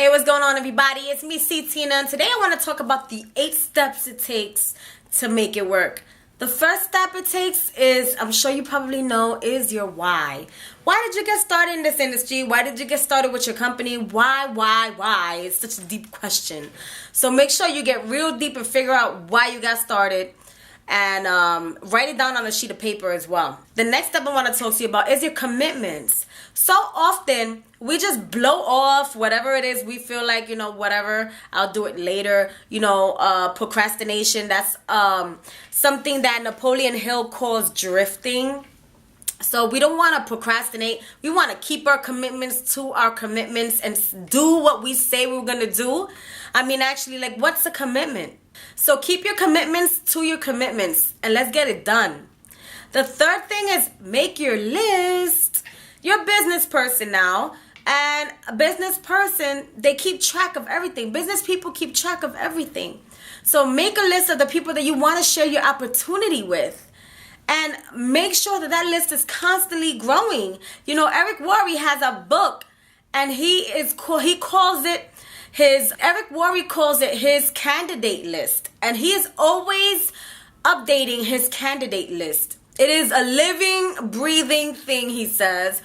Hey, what's going on, everybody? It's me, Ctina, and today I want to talk about the 8 steps it takes to make it work. The first step it takes is, I'm sure you probably know, is your why. Why did you get started in this industry? Why did you get started with your company? Why? It's such a deep question. So make sure you get real deep and figure out why you got started. And write it down on a sheet of paper as well. The next step I want to talk to you about is your commitments. So often we just blow off whatever it is we feel like, whatever, I'll do it later. Procrastination, that's something that Napoleon Hill calls drifting. So we don't want to procrastinate. We want to keep our commitments to our commitments and do what we say we're going to do. What's a commitment? So keep your commitments to your commitments and let's get it done. The third thing is make your list. You're a business person now, and a business person, they keep track of everything. Business people keep track of everything. So make a list of the people that you want to share your opportunity with. And make sure that list is constantly growing. Eric Worre has a book, and Eric Worre calls it his candidate list. And he is always updating his candidate list. It is a living, breathing thing, he says.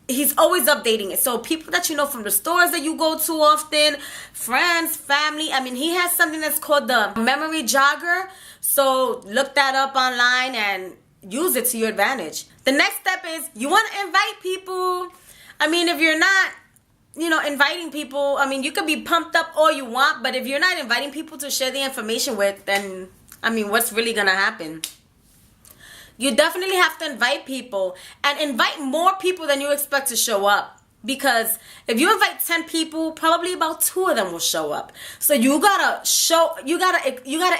He's always updating it. So people that you know from the stores that you go to often, friends, family. He has something that's called the memory jogger. So look that up online and use it to your advantage. The next step is you want to invite people. If you're not inviting people, you could be pumped up all you want, but if you're not inviting people to share the information with, then, what's really going to happen? You definitely have to invite people, and invite more people than you expect to show up. Because if you invite 10 people, probably about 2 of them will show up. So you gotta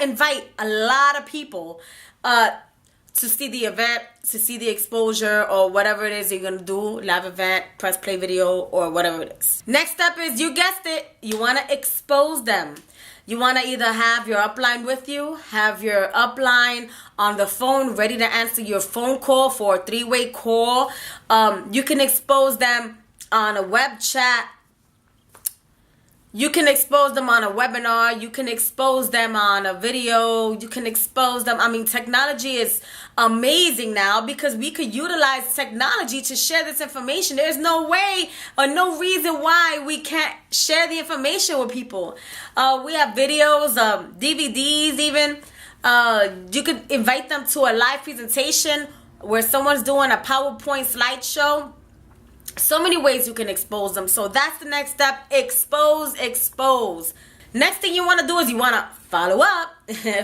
invite a lot of people, to see the event, to see the exposure, or whatever it is you're going to do, live event, press play video, or whatever it is. Next step is, you guessed it, you want to expose them. You want to either have your upline with you, have your upline on the phone ready to answer your phone call for a 3-way call. You can expose them on a web chat. You can expose them on a webinar. You can expose them on a video. You can expose them. Technology is amazing now because we could utilize technology to share this information. There's no way or no reason why we can't share the information with people. We have videos, DVDs even. You could invite them to a live presentation where someone's doing a PowerPoint slideshow. So many ways you can expose them. So that's the next step. Expose. Next thing you want to do is you want to follow up.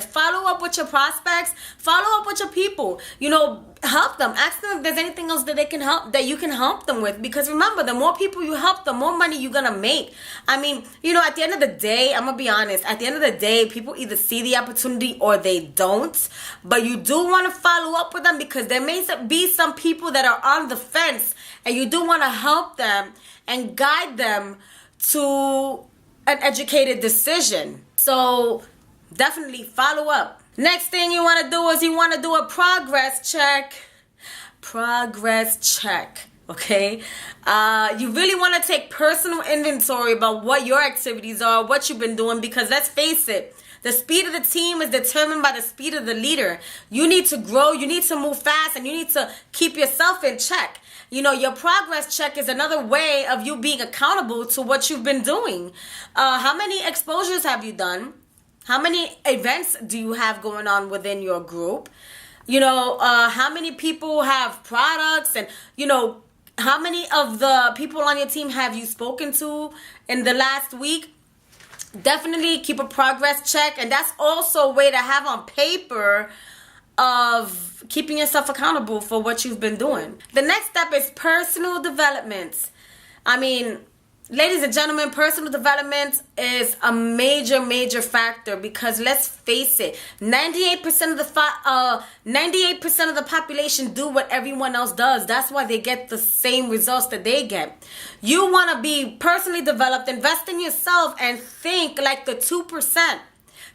Follow up with your prospects. Follow up with your people. Help them. Ask them if there's anything else that that you can help them with. Because remember, the more people you help, the more money you're going to make. At the end of the day, I'm going to be honest. At the end of the day, people either see the opportunity or they don't. But you do want to follow up with them because there may be some people that are on the fence. And you do want to help them and guide them to an educated decision. So definitely follow up. Next thing you want to do is you want to do a progress check. Okay? You really want to take personal inventory about what your activities are, what you've been doing, because let's face it, the speed of the team is determined by the speed of the leader. You need to grow, you need to move fast, and you need to keep yourself in check. Your progress check is another way of you being accountable to what you've been doing. How many exposures have you done? How many events do you have going on within your group? How many people have products? And, how many of the people on your team have you spoken to in the last week? Definitely keep a progress check. And that's also a way to have on paper of keeping yourself accountable for what you've been doing. The next step is personal development. Ladies and gentlemen, personal development is a major factor because let's face it, 98% of the population do what everyone else does. That's why they get the same results that they get. You want to be personally developed, invest in yourself, and think like the 2%.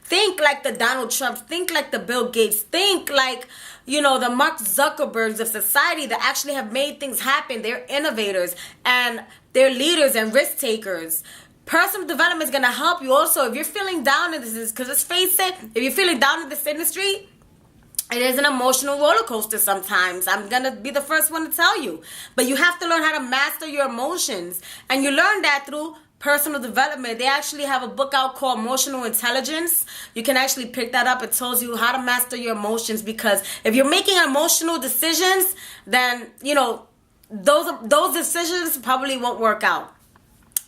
Think like the Donald Trumps. Think like the Bill Gates. Think like, the Mark Zuckerbergs of society that actually have made things happen. They're innovators and they're leaders and risk takers. Personal development is going to help you also. If you're feeling down in this, because let's face it, if you're feeling down in this industry, it is an emotional roller coaster sometimes. I'm going to be the first one to tell you. But you have to learn how to master your emotions. And you learn that through personal development. They actually have a book out called Emotional Intelligence. You can actually pick that up. It tells you how to master your emotions, because if you're making emotional decisions, then, you know, those decisions probably won't work out.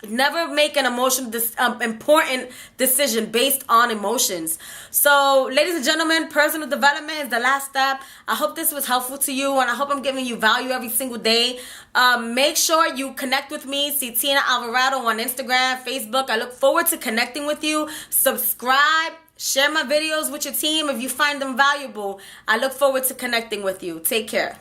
Never make an important decision based on emotions. So, ladies and gentlemen, personal development is the last step. I hope this was helpful to you, and I hope I'm giving you value every single day. Make sure you connect with me, Ctina Alvarado, on Instagram, Facebook. I look forward to connecting with you. Subscribe. Share my videos with your team if you find them valuable. I look forward to connecting with you. Take care.